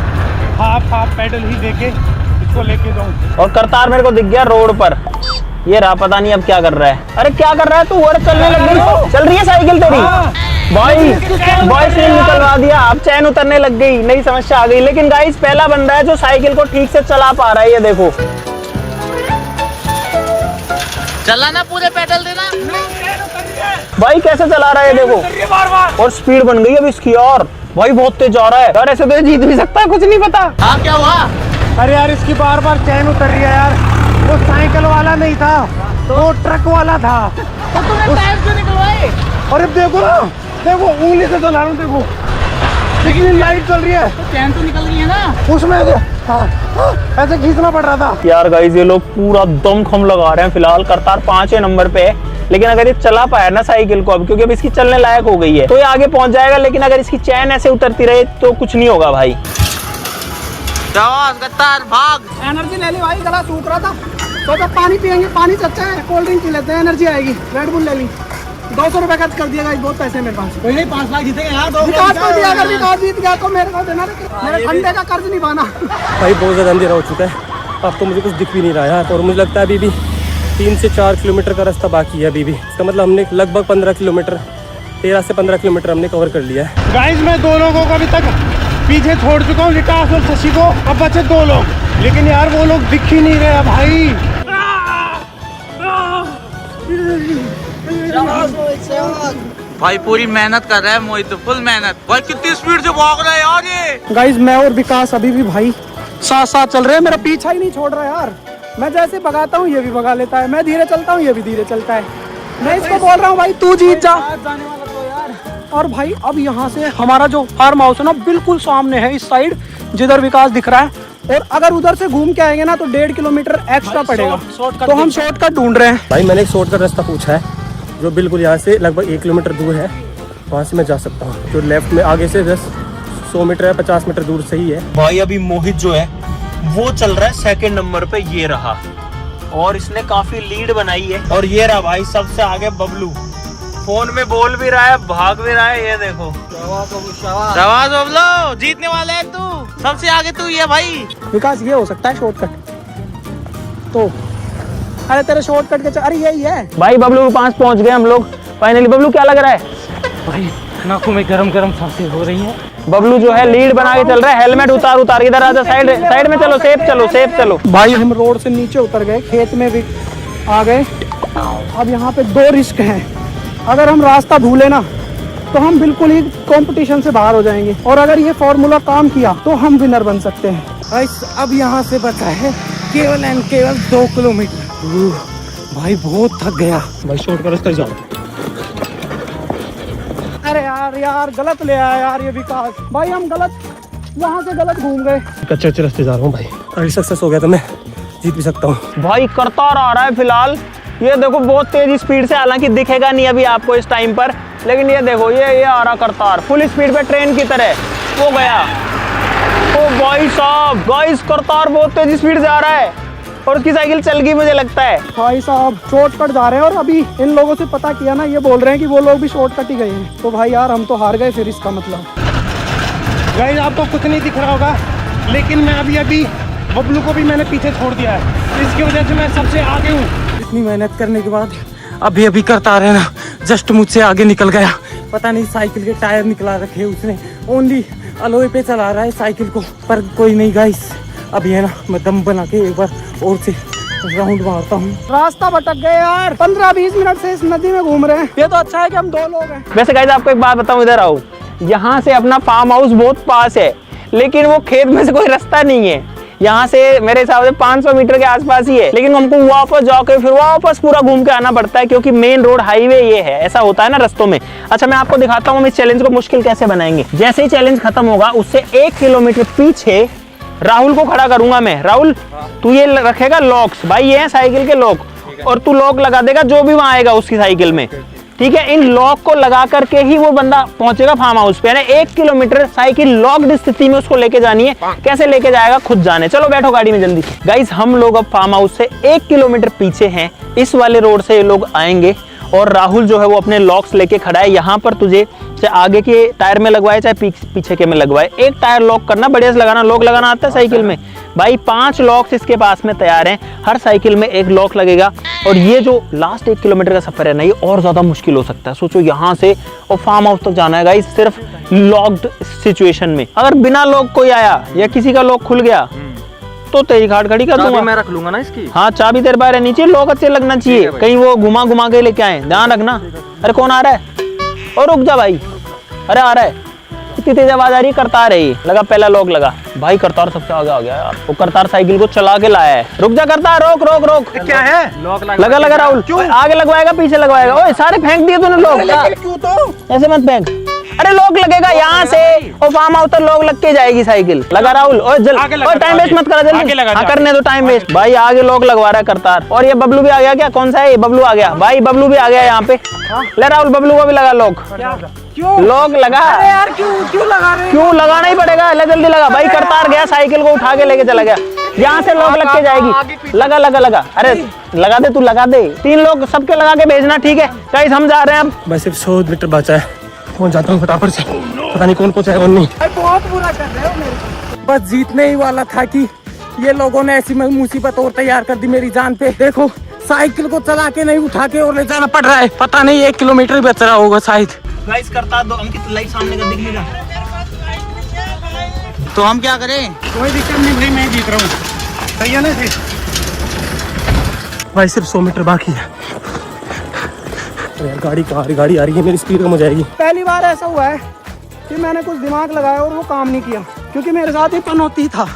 हाफ पैडल ही देके इसको लेके जाऊँ। और करतार मेरे को दिख गया रोड पर, ये रहा, पता नहीं अब क्या कर रहा है। अरे क्या कर रहा है तू, और चलने लग गई, चल रही है साइकिल तेरी बॉय से निकलवा दिया, अब चैन उतरने लग गई, नई समस्या आ गई। लेकिन गाइस पहला बंदा है जो साइकिल को ठीक से चला पा रहा है, ये देखो चलाना पूरे पैडल देना भाई कैसे चला रहा है, ये देखो, और स्पीड बन गई अब इसकी। और भाई बहुत तेज जा रहा है यार, ऐसे तो जीत भी सकता है, कुछ नहीं पता। हाँ क्या हुआ? अरे यार इसकी बार बार चैन उतर रही है यार, वो साइकिल वाला नहीं था तो वो ट्रक वाला था। तो तुमने टायर क्यों निकलवाए? अरे देखो ना, देखो उंगली से चला रहा हूँ, देखो कितनी लाइट चल रही है, तो चैन तो निकल रही है ना उसमें ऐसे खींचना पड़ रहा था यार। गाइस ये लोग पूरा दमखम लगा रहे हैं, फिलहाल करतार 5वें नंबर पे है, लेकिन अगर ये चला पाया ना साइकिल को अब, क्योंकि अब इसकी चलने लायक हो गई है, तो ये आगे पहुंच जाएगा। लेकिन अगर इसकी चैन ऐसे उतरती रहे तो कुछ नहीं होगा भाई। करतार भाग। एनर्जी ले ली भाई, गला सूख रहा था, सोचा पानी पियेंगे, पानी से अच्छा है कोल्ड ड्रिंक पी लेते हैं, एनर्जी आएगी। रेड बुल ले ली, 200 रुपए खर्च कर दिया गाइस, बहुत पैसे मेरे पास। कोई नहीं 5 लाख जीतेंगे यार, विकास को दिया, अगर विकास जीत गया तो मेरे को देना, मेरे ठंडे का कर्ज नहीं पाना। भाई बहुत ज़्यादा अंधेरा हो चुका है, अब तो मुझे कुछ दिख भी नहीं रहा यार, और मुझे लगता है अभी भी 3 से 4 किलोमीटर का रास्ता बाकी है अभी भी। इसका मतलब हमने लगभग 15 किलोमीटर, 13 से 15 किलोमीटर हमने कवर कर लिया है। गाइस मैं 2 लोगों को अभी तक पीछे छोड़ चुका हूँ, विकास और शशि को, अब बचे 2 लोग, लेकिन यार वो लोग दिख ही नहीं रहे भाई। भाई पूरी मेहनत कर रहा है मोहित, फुल मेहनत। भाई कितनी स्पीड से भाग रहा है यार ये। गाइस मैं और विकास अभी भी भाई साथ साथ चल रहे हैं, मेरा पीछा ही नहीं छोड़ रहा यार। मैं जैसे भगाता हूँ ये भी भगा लेता है, मैं धीरे चलता हूँ ये भी धीरे चलता है। मैं इसको बोल रहा हूँ भाई तू जीत जा। और भाई अब यहाँ से हमारा जो फार्म हाउस है ना बिल्कुल सामने है, इस साइड जिधर विकास दिख रहा है, और अगर उधर से घूम के आएंगे ना तो 1.5 किलोमीटर एक्स्ट्रा पड़ेगा, तो हम शॉर्टकट ढूंढ रहे हैं। भाई मैंने एक शॉर्टकट रास्ता पूछा है जो बिल्कुल यहाँ से लगभग 1 किलोमीटर दूर है, वहाँ से मैं जा सकता हूँ, जो लेफ्ट में आगे से 100 मीटर है, 50 मीटर दूर सही है। भाई अभी मोहित जो है वो चल रहा है 2nd नंबर पे, ये रहा, और इसने काफी लीड बनाई है। और ये रहा भाई सबसे आगे बबलू, फोन में बोल भी रहा है, भाग भी रहा है, ये देखो। शाबाश बबलू, जीतने वाला है तू, सबसे आगे तू ही है भाई। विकास ये हो सकता है शॉर्टकट तो, अरे तेरे शॉर्टकट के अरे यही है भाई बबलू के पास पहुंच गए हम लोग फाइनली। बबलू क्या लग रहा है? भाई नाकों में गरम गरम सांसें हो रही हैं। बबलू जो है लीड बना के चल रहा है, हेलमेट उतार इधर आजा, साइड में चलो, सेफ चलो। भाई हम रोड से नीचे उतर गए, खेत में भी आ गए। अब यहाँ पे 2 रिस्क हैं, अगर हम रास्ता भूले ना तो हम बिल्कुल ही कंपटीशन से बाहर हो जाएंगे, और अगर ये फॉर्मूला काम किया तो हम विनर बन सकते हैं। अब यहाँ से बचा है केवल एंड केवल 2 किलोमीटर। भाई बहुत थक गया भाई, शॉर्ट का रास्ता जाओ। अरे यार गलत ले आया यार ये विकास भाई, हम गलत यहाँ से गलत घूम गए। कच्चे अच्छे रास्ते जा रहा हूँ भाई, अगर सक्सेस हो गया तो मैं जीत भी सकता हूँ। भाई करतार आ रहा है फिलहाल, ये देखो बहुत तेजी स्पीड से, हालांकि दिखेगा नहीं अभी आपको इस टाइम पर, लेकिन ये देखो ये आ रहा करतार फुल स्पीड पे ट्रेन की तरह। वो गया, ओ भाई साहब गाइस करतार बहुत तेजी स्पीड से आ रहा है और उसकी साइकिल चल गई मुझे लगता है। भाई साहब शॉर्टकट जा रहे हैं और अभी इन लोगों से पता किया ना, ये बोल रहे हैं कि वो लोग भी शॉर्टकट ही गए हैं। तो भाई यार हम तो हार गए फिर, इसका मतलब। गाइस आपको कुछ नहीं दिख रहा होगा, लेकिन मैं अभी बबलू को भी मैंने पीछे छोड़ दिया है, इसकी वजह से मैं सबसे आगे हूँ। इतनी मेहनत करने के बाद अभी करता रहे ना, जस्ट मुझसे आगे निकल गया। पता नहीं साइकिल के टायर निकला रखे उसने, ओनली अलोए पे चला रहा है साइकिल को। पर कोई नहीं गाइस, अभी है ना मैं दम बना के एक बार और से राउंड मारता हूँ। रास्ता भटक गए यार, 15-20 मिनट से इस नदी में घूम रहे हैं। ये तो अच्छा है कि हम 2 लोग हैं। वैसे गाइस आपको एक बात बताऊं, इधर आओ, यहाँ से अपना फार्म हाउस बहुत पास है, लेकिन वो खेत में से कोई रास्ता नहीं है। यहाँ से मेरे हिसाब से 500 मीटर के आसपास ही है, लेकिन हमको वापस जाके फिर वापस पूरा घूम के आना पड़ता है, क्योंकि मेन रोड हाईवे ये है। ऐसा होता है ना रास्तों में। अच्छा मैं आपको दिखाता हूँ हम इस चैलेंज को मुश्किल कैसे बनाएंगे। जैसे ही चैलेंज खत्म होगा उससे 1 किलोमीटर पीछे राहुल को खड़ा करूंगा मैं। राहुल तू ये रखेगा लॉक्स, भाई ये है साइकिल के लॉक, और तू लॉक लगा देगा जो भी वहां आएगा उसकी साइकिल में, ठीक है। इन लॉक को लगा करके ही वो बंदा पहुंचेगा फार्म हाउस पे। 1 किलोमीटर साइकिल लॉक्ड स्थिति में उसको लेके जानी है। कैसे लेके जाएगा खुद जाने। चलो बैठो गाड़ी में जल्दी। गाइस हम लोग अब फार्म हाउस से 1 किलोमीटर पीछे हैं, इस वाले रोड से ये लोग आएंगे और राहुल जो है वो अपने लॉक्स लेके खड़ा है। यहाँ पर तुझे चाहे आगे के टायर में लगवाए चाहे पीछे के में लगवाए, एक टायर लॉक करना, बढ़िया से लगाना। लॉक लगाना आता है साइकिल में भाई। 5 लॉक्स इसके पास में तैयार हैं, हर साइकिल में 1 लॉक लगेगा। और ये जो लास्ट 1 किलोमीटर का सफर है ना, ये और ज्यादा मुश्किल हो सकता है। सोचो यहाँ से और फार्म हाउस तक जाना है गाइस सिर्फ लॉक्ड सिचुएशन में। अगर बिना लॉक कोई आया या किसी का लॉक खुल गया तो तेरी घाट खड़ी कर दूंगा। मैं रख लूंगा ना इसकी। हाँ चाबी तेरे पास रहनी चाहिए, लॉक अच्छे लगना चाहिए, कहीं वो घुमा के लेके आए, ध्यान रखना। अरे कौन आ रहा है? और रुक जा भाई, अरे आ रहा है, इतनी तेज आवाज आ रही है। करतार है ये, लगा पहला लॉक लगा भाई। करतार सबसे आगे आ गया यार, वो करतार साइकिल को चला के लाया है। रुक जा करतार, रोक रोक रोक। क्या है? लॉक लगा राहुल, आगे लगवाएगा पीछे लगवाएगा? ओए सारे फेंक दिए तूने लॉक, क्यों तो ऐसे मत फेंक। अरे लॉक लगेगा यहाँ से और फार्म हाउस तक लॉक लग के जाएगी साइकिल। लगा राहुल, और टाइम वेस्ट मत करा जल्दी। हाँ करने दो टाइम वेस्ट भाई, आगे लॉक लगवा रहा है करतार। और ये बबलू भी आ गया क्या? कौन सा है ये? बबलू आ गया भाई, बबलू भी आ गया यहाँ पे। ले राहुल बबलू को भी लगा लॉक। लॉक लगा। अरे यार क्यों लगा रहे हैं? क्यों लगाना ही पड़ेगा, ले जल्दी लगा भाई। करतार गया साइकिल को उठा के लेके चला गया, यहाँ से लॉक लग के जाएगी। लगा। अरे लगा दे, तू लगा दे। 3 लोग सबके लगा के भेजना, ठीक है गाइस हम जा रहे हैं अब। बस सिर्फ 100 मीटर बचा है, पहुंच जाता हूँ फटाफट से। पता नहीं कौन पहुंचा है कौन नहीं। बहुत बुरा कर रहे हो मेरे को। बस जीतने ही वाला था कि ये लोगों ने ऐसी मुसीबत और तैयार कर दी मेरी जान पे। देखो साइकिल को चला के नहीं उठा के और ले जाना पड़ रहा है। पता नहीं 1 किलोमीटर ही बच रहा होगा शायद। गाइस करतार दो, अंकित लाइट सामने का दिख नहीं रहा। तो हम क्या करें? कोई दिक्कत नहीं भाई, मैं जीत रहा हूँ, सही है ना जी? भाई सिर्फ 100 मीटर बाकी है। यार गाड़ी आ रही है, मेरी स्पीड कम हो जाएगी। पहली बार ऐसा हुआ है कि मैंने कुछ दिमाग लगाया और वो काम नहीं किया, क्योंकि मेरे साथ ही पनौती था।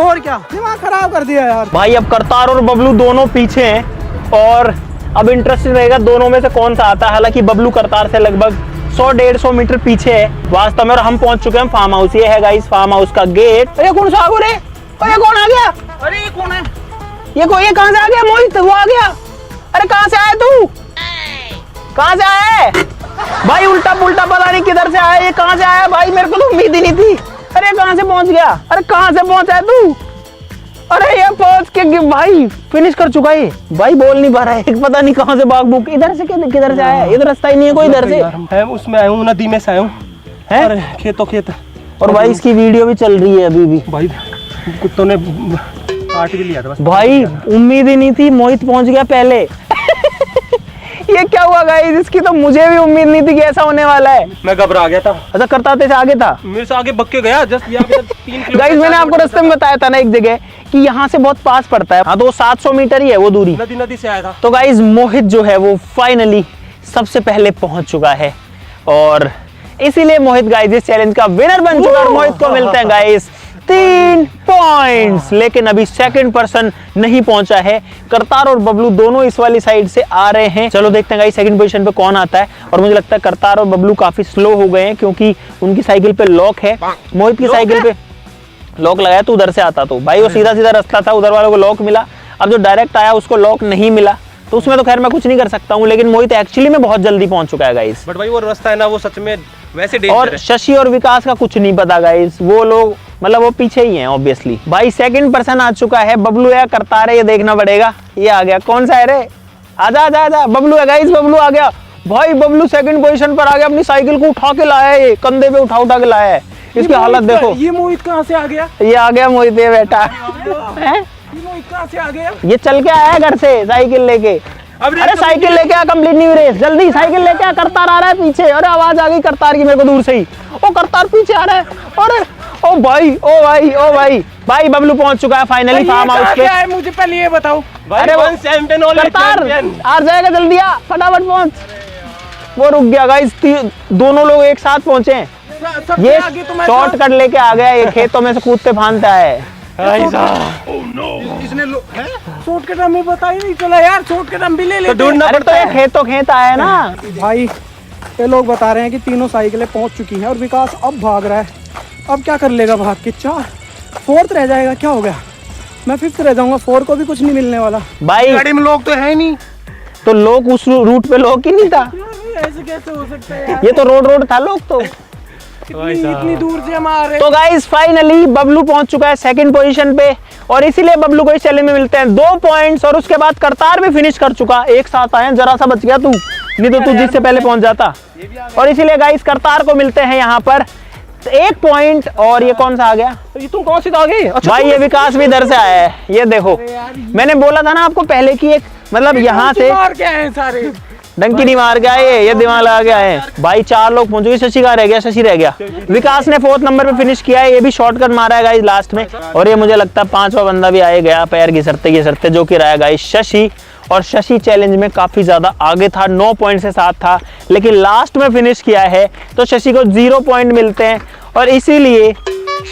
और क्या दिमाग खराब कर दिया यार भाई। अब करतार और बबलू दोनों पीछे हैं और अब इंटरेस्टिंग रहेगा दोनों में से कौन सा आता है। हालांकि बबलू करतार से लगभग 100-150 मीटर पीछे है वास्तव में, और हम पहुंच चुके हैं फार्म हाउस। ये है गाइस फार्म हाउस का गेट। अरे कौन सा आगो रे? अरे कौन आ गया? अरे ये कौन है? ये कहां से आ गया? मोहित वो आ गया। अरे कहां से आया तू? कहां से आया है भाई? उल्टा पुल्टा पता नहीं किधर से आया, ये कहां से आया भाई? मेरे को तो उम्मीद ही नहीं थी। अरे कहां से पहुंच गया? अरे कहां से पहुंचा है तू? अरे ये पहुंच के भाई फिनिश कर चुका है भाई, बोल नहीं पा रहा है। पता नहीं कहां से भाग भूख, इधर से किधर से आया? इधर रास्ता ही नहीं है कोई इधर से। मैं उसमें आया हूँ, नदी में से आया हूँ, खेत। और भाई इसकी वीडियो भी चल रही है अभी भी भाई। कुत्तों ने काट भी लिया था बस। भाई उम्मीद ही नहीं थी, मोहित पहुंच गया पहले। ये क्या हुआ गाइस? इसकी तो मुझे भी उम्मीद नहीं थी कि ऐसा होने वाला है। मैं घबरा गया था। अच्छा करतार से आगे था? मेरे से आगे बक के गया जस्ट यहाँ पे 3 किलोमीटर। गाइस मैंने आपको रास्ते में बताया था ना एक जगह कि यहाँ से बहुत पास पड़ता है। हाँ तो 700 मीटर ही है वो दूरी। नदी से आया था। तो गाइस मोहित जो है वो फाइनली सबसे पहले पहुंच चुका है और इसीलिए मोहित गाइस इस चैलेंज का विनर बन चुका है। मोहित को मिलते हैं गाइस 3 पॉइंट्स, लेकिन अभी सेकंड पर्सन नहीं पहुंचा है। करतार और बबलू दोनों इस वाली साइड से आ रहे हैं। चलो देखते हैं गाइस सेकंड पोजीशन पे कौन आता है। और मुझे लगता है करतार और बबलू काफी स्लो हो गए हैं क्योंकि उनकी साइकिल पे लॉक है। मोहित की साइकिल पे लॉक लगाया तो उधर से आता तो भाई वो सीधा सीधा रास्ता था, उधर वालों को लॉक मिला। अब जो डायरेक्ट आया उसको लॉक नहीं मिला, तो उसमें तो खैर मैं कुछ नहीं कर सकता हूँ। लेकिन मोहित एक्चुअली में बहुत जल्दी पहुंच चुका है गाइस। बट भाई वो रास्ता है ना, वो सच में वैसे डेंजर और है। शशि और विकास का कुछ नहीं पता गाइस, वो लोग मतलब वो पीछे ही हैं ऑब्वियसली। भाई सेकंड पर्सन आ चुका है, बबलू या करतार है ये देखना पड़ेगा। ये आ गया, कौन सा है रे? आजा आजा आजा, बबलू है गाइस, बबलू आ गया। भाई बबलू सेकंड पोजीशन पर आ गया, अपनी साइकिल को उठा के लाया है, ये कंधे पे उठा के लाया है। इसकी हालत देखो। ये मोहित कहाँ से आ गया? ये आ गया मोहित, ये बेटा है। ये मोहित कहाँ से आ गया? ये चल के आया घर से साइकिल लेके। अरे साइकिल लेके आ, कंप्लीट नहीं हुई रेस, जल्दी साइकिल लेके आ। करतार आ रहा है पीछे। अरे आवाज आ गई करतार की मेरे को दूर से ही। ओ करतार पीछे आ रहा है। अरे ओ भाई ओ भाई ओ भाई, भाई बबलू पहुंच चुका है फाइनली फार्म हाउस पे। क्या है मुझे पहले ये बताओ। अरे वो चैंपियन करतार आ जाएगा, जल्दी आ, फटाफट पहुंच। वो रुक गया गाइस, दोनों लोग एक साथ पहुंचे हैं। ये शॉर्टकट लेके आ गया, ये खेतों में से कूदते फांदता है। इसने शॉर्टकट हमें पता ही नहीं चला यार, शॉर्टकट हम भी ले लेते। अरे तो ये खेतों खेत आया ना भाई। ये लोग बता रहे हैं कि तीनों साइकिलें पहुंच चुकी हैं और विकास अब भाग रहा है। अब क्या कर लेगा भाग के? 4 4th रह जाएगा, क्या हो गया? मैं 5th रह जाऊंगा, 4 को भी कुछ नहीं मिलने वाला। भाई गाड़ी में लोग तो है नहीं, तो लोग उस रूट पे लोग ही नहीं था। ऐसे कैसे हो सकता है यार? ये तो रोड था लोग तो। इतनी दूर से हम आ रहे। तो गाइस फाइनली बबलू पहुंच चुका है सेकंड पोजीशन पे और इसीलिए बबलू को इस चैलेंज में मिलते हैं 2 पॉइंट्स। और उसके बाद करतार भी फिनिश कर चुका, एक साथ आए, जरा सा बच गया तू, नहीं तो तू जिससे पहले पहुंच जाता। और इसीलिए गाइस करतार को मिलते हैं यहाँ पर 1 पॉइंट। और ये कौन सा आ गया? ये तुम कौन सी आ गई? अच्छा भाई ये विकास भी इधर से आया है, ये देखो। मैंने बोला था ना आपको पहले की एक मतलब यहाँ से मार के आए सारे, डंकी नहीं मार के आए, ये दिमाग लगा के आए। भाई 4 लोग पहुंच गए, शशि का रह गया, शशि रह गया। विकास ने 4th नंबर पे फिनिश किया है, ये भी शॉर्टकट मारा है गाइस लास्ट में। और ये मुझे लगता है 5वां बंदा भी आए गया पैर घिसरते जो कि रहा है गाइस शशि। और शशि चैलेंज में काफी ज्यादा आगे था, 9 पॉइंट से साथ था, लेकिन लास्ट में फिनिश किया है तो शशि को 0 पॉइंट मिलते हैं। और इसीलिए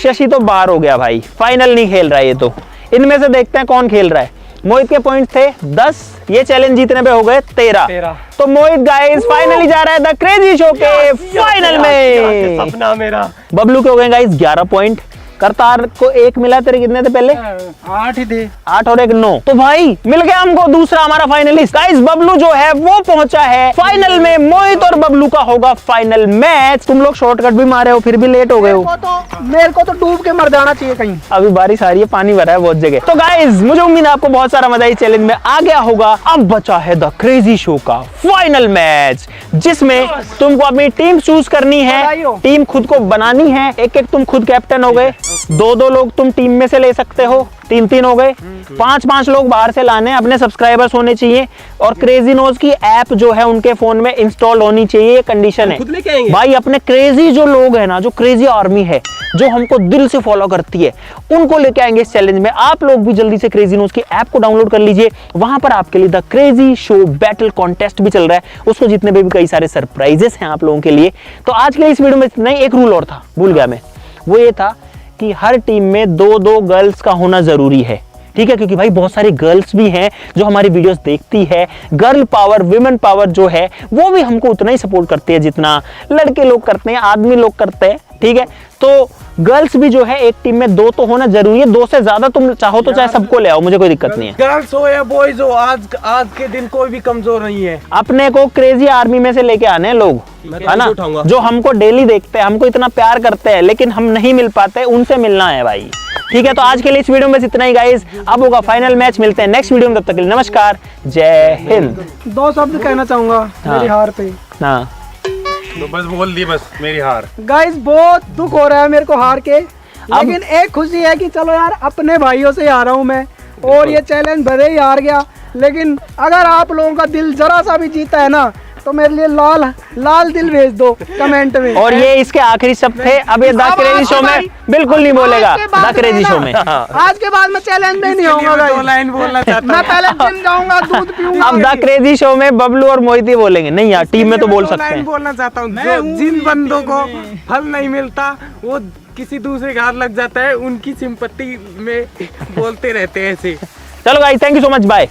शशि तो बाहर हो गया भाई, फाइनल नहीं खेल रहा है ये तो। इनमें से देखते हैं कौन खेल रहा है। मोहित के पॉइंट थे 10, ये चैलेंज जीतने पे हो गए 13। तो मोहित गाइस फाइनली जा रहा है द क्रेजी शो के फाइनल में। सपना मेरा। बबलू के हो गए गाइस 11 पॉइंट, करतार को 1 मिला, तेरे कितने थे पहले? 8 ही थे। 8 और 1 9। तो भाई मिल गया हमको दूसरा हमारा फाइनलिस्ट। गाइस बबलू जो है वो पहुंचा है फाइनल में। मोहित और बबलू का होगा फाइनल मैच। तुम लोग शॉर्टकट भी मारे हो, फिर भी लेट हो गए हो। मेरे को तो डूब के मर जाना चाहिए कहीं। अभी बारिश आ रही है, पानी भरा है बहुत जगह। तो गाइस मुझे उम्मीद है आपको बहुत सारा मजा इस चैलेंज में आ गया होगा। अब बचा है द क्रेजी शो का फाइनल मैच, जिसमें तुमको अपनी टीम चूज करनी है, टीम खुद को बनानी है। एक तुम खुद कैप्टन हो गए, 2 लोग तुम टीम में से ले सकते हो, 3 हो गए, 5 लोग बाहर से लाने, अपने सब्सक्राइबर्स होने चाहिए। और क्रेजी नोज की ऐप जो है उनके फोन में इंस्टॉल होनी चाहिए, ये कंडीशन है। खुद लेके आएंगे भाई अपने क्रेजी जो लोग हैं ना, जो क्रेजी आर्मी है, जो हमको दिल से फॉलो करती है, उनको लेके आएंगे इस चैलेंज में। आप लोग भी जल्दी से क्रेजी नोज की ऐप को डाउनलोड कर लीजिए, वहां पर आपके लिए the crazy show battle contest भी चल रहा है, उसको जीतने में भी कई सारे सरप्राइजेस हैं आप लोगों के लिए। तो आज के इस वीडियो में इतना ही। एक रूल और था, भूल गया मैं, वो ये था कि हर टीम में 2 गर्ल्स का होना जरूरी है, ठीक है? क्योंकि भाई बहुत सारी गर्ल्स भी हैं जो हमारी वीडियोस देखती है। गर्ल पावर, विमेन पावर जो है वो भी हमको उतना ही सपोर्ट करती है जितना लड़के लोग करते हैं, आदमी लोग करते हैं, ठीक है? तो गर्ल्स भी जो है एक टीम में 2 तो होना जरूरी है। 2 से ज्यादा तुम चाहो तो चाहे सबको ले आओ, मुझे कोई दिक्कत नहीं है। गर्ल्स हो या बॉयज हो, आज के दिन कोई भी कमजोर नहीं है। अपने को क्रेजी आर्मी में से लेके आने हैं लोग, है ना, जो हमको डेली देखते हैं, हमको इतना प्यार करते हैं, लेकिन हम नहीं मिल पाते, उनसे मिलना है भाई, ठीक है? तो आज के लिए इस वीडियो में इतना ही गाइस। अब होगा फाइनल मैच, मिलते हैं नेक्स्ट वीडियो में, तब तक के लिए नमस्कार, जय हिंद। 2 शब्द कहना चाहूंगा मेरी हार पे। हाँ तो बस बोल दी, बस मेरी हार। गाइस बहुत दुख हो रहा है मेरे को हार के, लेकिन एक खुशी है कि चलो यार अपने भाइयों से हारा हूँ मैं, और ये चैलेंज भले ही हार गया, लेकिन अगर आप लोगों का दिल जरा सा भी जीता है ना, तो मेरे लिए लाल लाल दिल भेज दो कमेंट में। और ये इसके आखिरी शब्द थे। अब ये द क्रेजी शो में बिल्कुल नहीं बोलेगा, द क्रेजी शो में। आज के बाद मैं चैलेंज में नहीं होऊंगा गाइस। 2 लाइन बोलना चाहता मैं पहले जिम जाऊंगा, दूध पीऊंगा। अब द क्रेजी शो में बबलू और मोहित ही बोलेंगे। नहीं यार, टीम में तो बोल सकते हैं। बोलना चाहता हूँ, जो जिन बंदों को फल नहीं मिलता वो किसी दूसरे के हाथ लग जाता है, उनकी सिंपत्ति में बोलते रहते हैं ऐसे। चलो guys, thank you so much, bye.